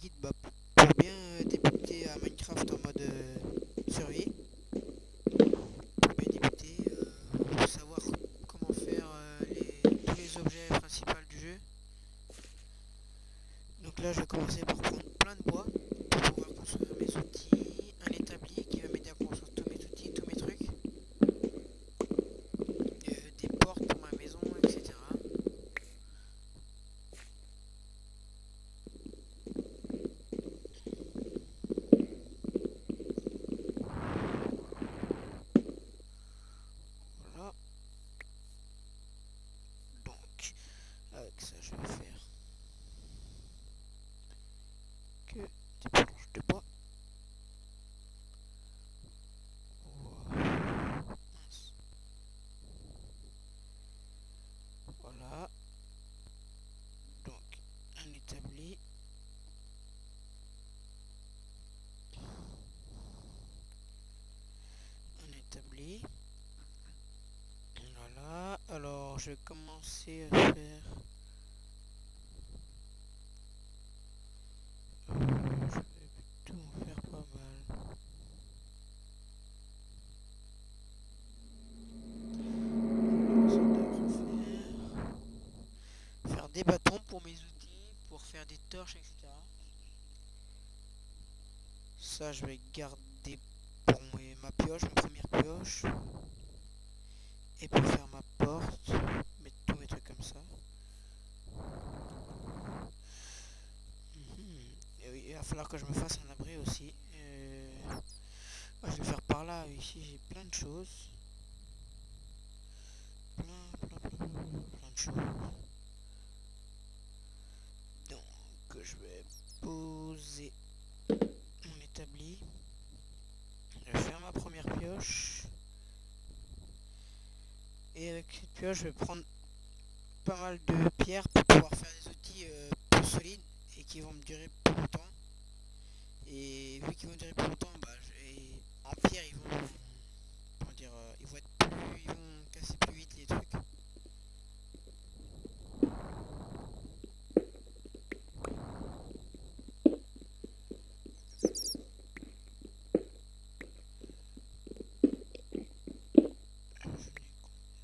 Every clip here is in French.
guide pour bien débuter à Minecraft en mode survie. Pour bien débuter, pour savoir comment faire tous les objets principaux du jeu. Donc là je vais commencer par prendre plein de bois pour pouvoir construire mes outils, un établi qui va m'aider à construire tous mes outils, tous mes trucs, des portes pour ma maison, etc. Voilà. Donc avec ça je vais faire que des planches de bois. Mince. Voilà. Donc un établi. Un établi. Voilà. Alors je vais commencer à faire. Je vais plutôt en faire pas mal. Alors ça devrait faire des bâtons pour mes outils, pour faire des torches, etc. Ça je vais garder pour ma pioche, ma première pioche. Et pour faire ma porte, mettre tous mes trucs comme ça. Et oui, il va falloir que je me fasse un abri aussi. Je vais le faire par là. Ici j'ai plein de choses. Plein de choses. Donc je vais poser mon établi. Je vais faire ma première pioche. Et avec cette pioche je vais prendre pas mal de pierres pour pouvoir faire des outils plus solides et qui vont me durer plus longtemps. Et vu qu'ils vont durer plus longtemps, en pierre ils vont, comment dire, ils vont être plus, ils vont casser plus vite les trucs. J'en ai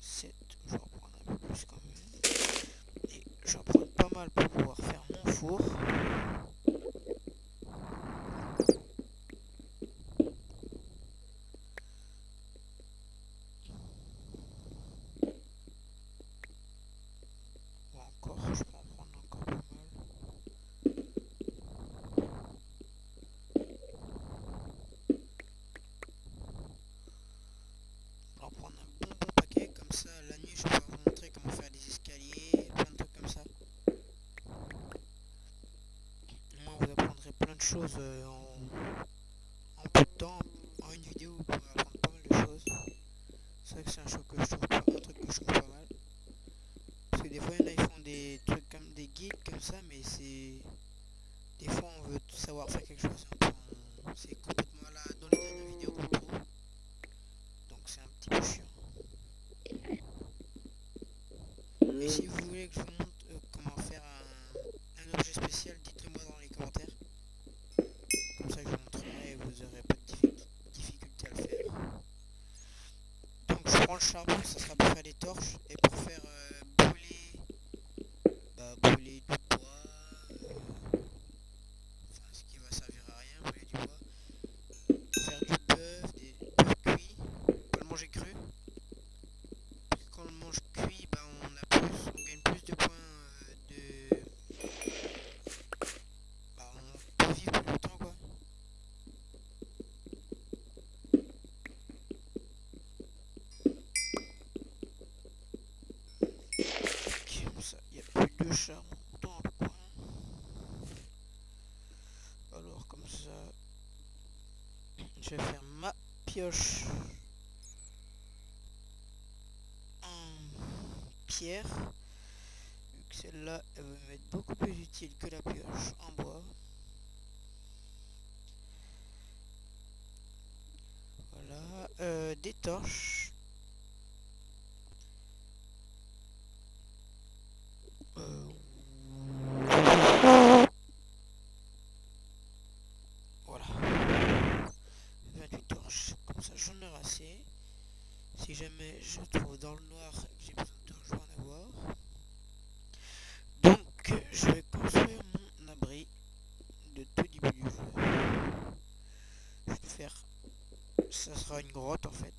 7, je vais en prendre un peu plus quand même. Et j'en prends pas mal pour pouvoir faire mon four. Ou encore, je peux en prendre encore pas mal. On va en prendre un bon paquet, comme ça la nuit je vais pouvoir vous montrer comment faire des escaliers, plein de trucs comme ça. Au moins vous apprendrez plein de choses en peu de temps. En une vidéo vous pourrez apprendre pas mal de choses. C'est vrai que c'est un truc que je trouve pas mal. Parce que des fois il y en a ils font des trucs comme des guides comme ça, mais c'est. Des fois on veut savoir faire quelque chose, c'est complètement là dans les dernières vidéos qu'on trouve. Donc c'est un petit peu chiant. Et si vous voulez que je vous montre comment faire un objet spécial, dites-le moi dans les commentaires. Comme ça je vous montrerai et vous n'aurez pas de difficulté à le faire. Donc je prends le charbon, ça sera pour faire des torches et pour faire brûler du bois. Enfin ce qui va servir à rien, brûler du bois. Faire du bœuf, des bœufs cuits, pas le manger cru. Parce que quand on le mange cuit, on gagne plus de points on peut vivre plus longtemps quoi. Comme ça, il n'y a plus de charbon dans le coin. Alors comme ça, je vais faire ma pioche en pierre. Vu que celle-là, elle va m'être beaucoup plus utile que la pioche en bois. Voilà, des torches. jamais je trouve dans le noir et que j'ai besoin de rejoindre à voir. Donc je vais construire mon abri de tout début du jeu. Je vais faire, ça sera une grotte en fait.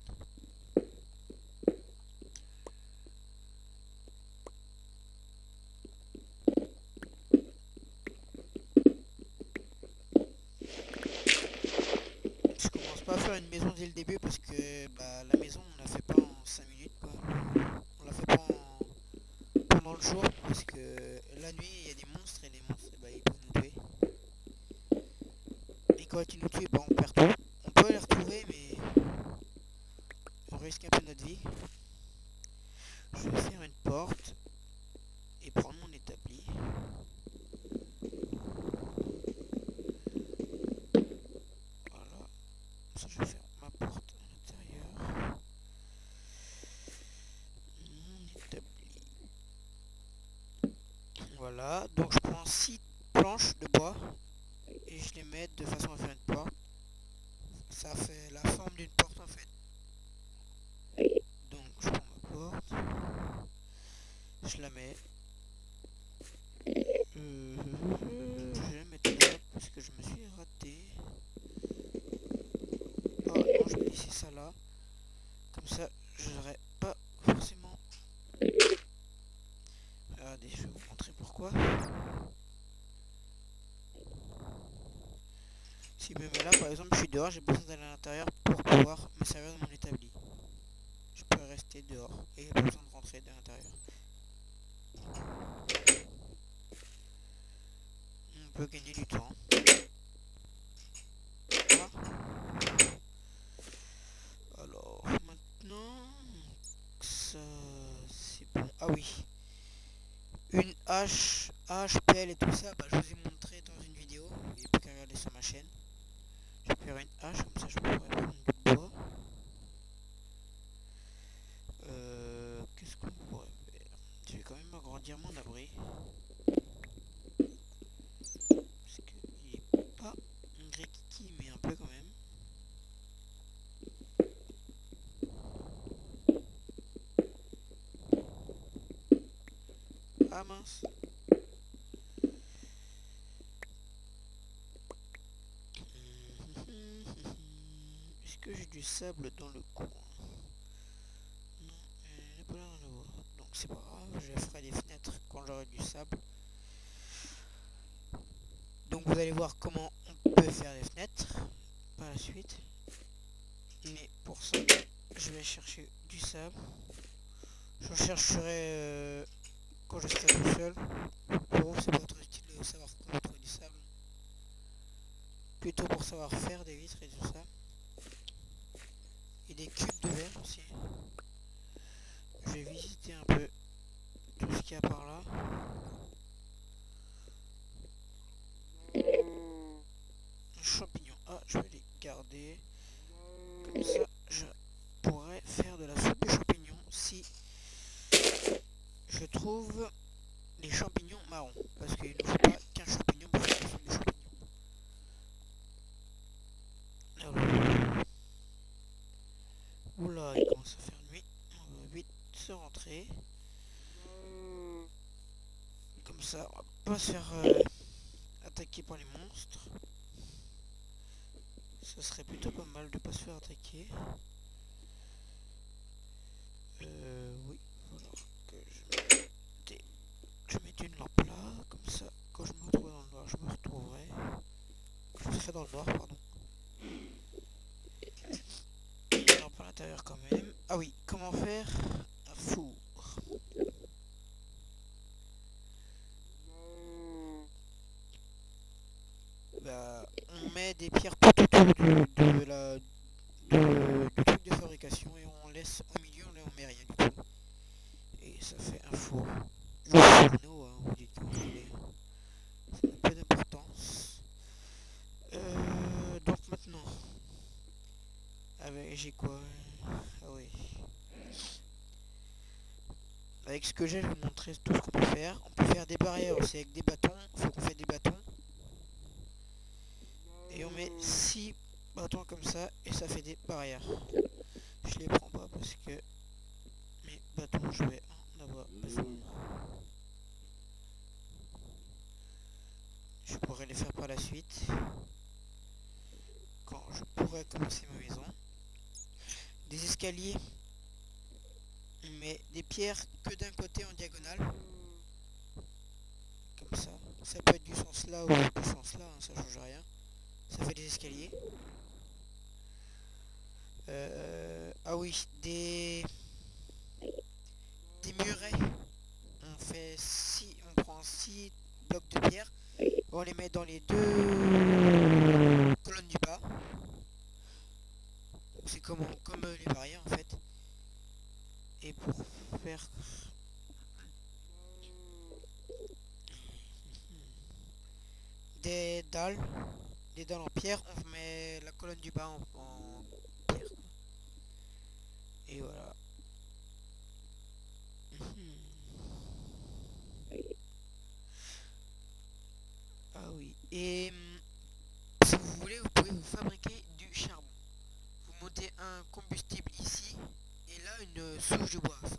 Je commence pas à faire une maison dès le début parce que bah, la maison on la fait pas en 5 minutes quoi. On la fait pas pendant le jour parce que la nuit il y a des monstres et les monstres bah, ils peuvent nous tuer. Et quand ils nous tuent bah, on perd tout. On peut les retrouver mais on risque un peu notre vie. Je vais faire une porte et prendre mon établi. Voilà. Ça je vais faire ma porte à l'intérieur. Mon établi. Voilà. Donc je prends 6 planches de bois et je les mets de façon à faire une porte. Ça fait la forme d'une porte en fait. Donc je prends ma porte. Je la mets. Je vais la mettre là parce que je me suis raté. Ah non, je vais laisser ça là. Comme ça, je n'aurai pas forcément. Regardez, je vais vous montrer pourquoi. Si je me mets là, par exemple, je suis dehors, j'ai besoin d'aller à l'intérieur pour pouvoir me servir de mon établi. Je peux rester dehors et pas besoin de rentrer de l'intérieur. On peut gagner du temps. Voilà. Alors, maintenant, ça c'est bon. Ah oui, une hache, pelle et tout ça, bah, je vous ai montré dans une vidéo. Il n'y a plus qu'à regarder sur ma chaîne. Je vais faire une hache, comme ça je pourrais prendre du bois. Qu'est-ce qu'on pourrait faire? Je vais quand même agrandir mon abri. Parce qu'il est pas un grikiki, mais un peu quand même. Ah mince. Est-ce que j'ai du sable dans le coin? Non, il n'y a pas l'air d'en avoir. Donc c'est pas grave, je ferai des fenêtres quand j'aurai du sable. Donc vous allez voir comment on peut faire des fenêtres par la suite. Mais pour ça, je vais chercher du sable. Je chercherai quand je serai tout seul. Pour vous, c'est pas trop utile de savoir comment trouver du sable. Plutôt pour savoir faire des vitres et tout ça. Et des cubes de verre aussi. Je vais visiter un peu tout ce qu'il y a par là. Champignons. Ah, je vais les garder. Comme ça, je pourrais faire de la soupe de champignons si je trouve les champignons marrons. Parce qu'il ne faut pas qu'un champignon pour faire de la soupe de champignons. Alors, oula, il commence à faire nuit. On va vite se rentrer. Comme ça, on va pas se faire attaquer par les monstres. Ce serait plutôt pas mal de pas se faire attaquer. Oui, il va falloir que je mette une lampe là, comme ça, quand je me retrouve dans le noir, je me retrouverai. Je serai dans le noir, pardon. Une lampe à l'intérieur quand même. Ah oui, comment faire un four? Bah, on met des pierres tout autour du truc de fabrication et on laisse au milieu, là on met rien du tout. Et ça fait un four. Ou fourneau, hein, vous dites comme vous voulez. Ça n'a pas d'importance. Donc maintenant, j'ai quoi? Ah oui. Avec ce que j'ai, je vais vous montrer tout ce qu'on peut faire. On peut faire des barrières aussi avec des bâtons. Il faut qu'on fasse des bâtons. Et on met 6 bâtons comme ça et ça fait des barrières. Je les prends pas parce Parce que mes bâtons, je vais en avoir besoin. Je pourrais les faire par la suite. Quand je pourrais commencer ma maison. Des escaliers. Mais des pierres que d'un côté en diagonale. Comme ça. Ça peut être du sens là ou du sens là, hein, ça change rien. Ça fait des escaliers. Ah oui, des murets. On prend 6 blocs de pierre. On les met dans les 2 colonnes du bas. C'est comme les barrières en fait. Et pour faire des dalles en pierre, on met la colonne du bas en pierre. Et voilà. Ah oui. Et si vous voulez, vous pouvez vous fabriquer du charbon. Vous montez un combustible ici, et là une souche de bois, enfin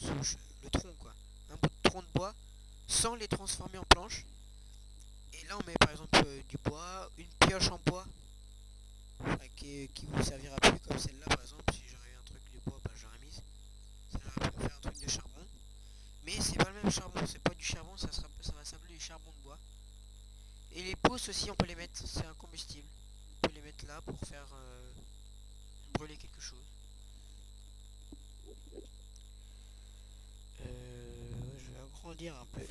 une souche, le tronc quoi. Un bout de tronc de bois, sans les transformer en planches. Et là on met par exemple du bois, une pioche en bois, enfin, qui vous servira plus comme celle-là par exemple. Si j'aurais eu un truc de bois, bah, j'aurais mis. Ça aurait pu me faire un truc de charbon. Mais c'est pas le même charbon, c'est pas du charbon, ça va s'appeler du charbon de bois. Et les pousses aussi, on peut les mettre, c'est un combustible. On peut les mettre là pour faire brûler quelque chose. Je vais agrandir un peu.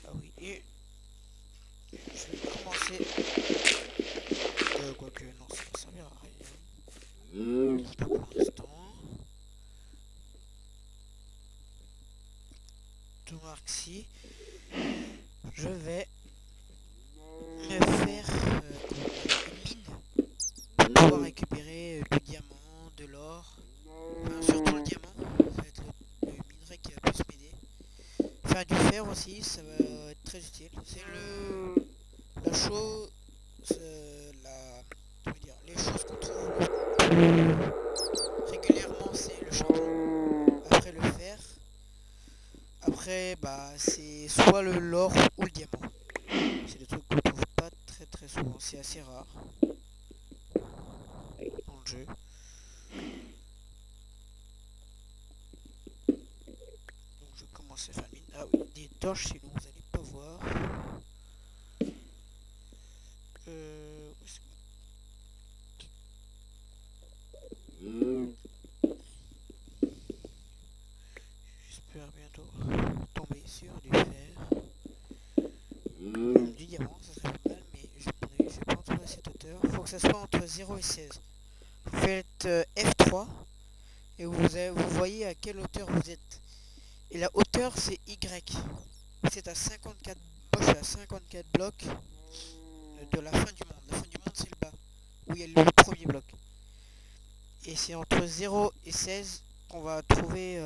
Ah oui, et je vais commencer. Quoique, non, ça va servir à rien. Pas pour l'instant. Tout marque si. Je vais me faire une mine pour pouvoir récupérer du diamant, de l'or. Enfin, surtout le diamant, ça va être le minerai qui va plus m'aider. Faire du fer aussi, ça va être très utile. C'est la chose, les choses qu'on trouve régulièrement, c'est le charbon. Après le fer. Après, bah, c'est soit l'or ou le diamant. C'est des trucs qu'on trouve pas très souvent. C'est assez rare dans le jeu. Donc je commence à faire mine. Ah oui, des torches, sinon vous allez pas voir. J'espère bientôt tomber sur du fer. Du diamant, ça serait pas mal, mais je vais pas en trouver à cette hauteur. Faut que ça soit entre 0 et 16. Vous faites F3 et vous voyez à quelle hauteur vous êtes. Et la hauteur c'est Y. C'est à 54. Moi je suis à 54 blocs de la fin du monde. La fin du monde c'est le bas, où il y a le premier bloc. Et c'est entre 0 et 16 qu'on va trouver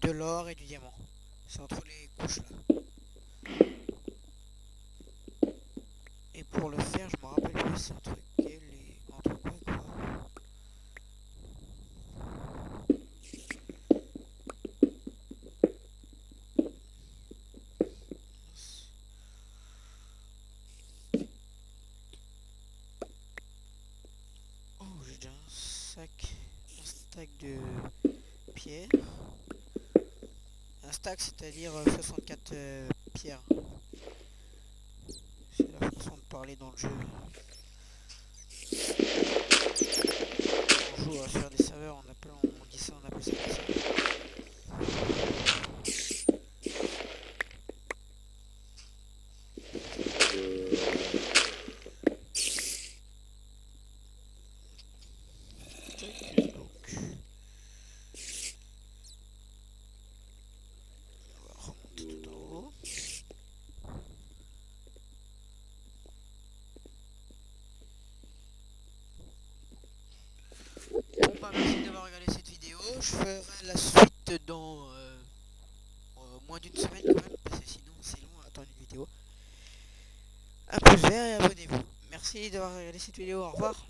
de l'or et du diamant. C'est entre les couches là. Et pour le faire, je me rappelle plus c'est entre quel et entre quoi et quoi. Oh, j'ai déjà un stack de pierres. Un stack, c'est-à-dire 64 pierres. C'est la façon de parler dans le jeu. On joue sur des serveurs, on dit ça, on appelle ça comme ça. ferai la suite dans moins d'une semaine quand même, parce que sinon c'est long à attendre une vidéo. Un pouce vert et abonnez-vous. Merci d'avoir regardé cette vidéo, au revoir.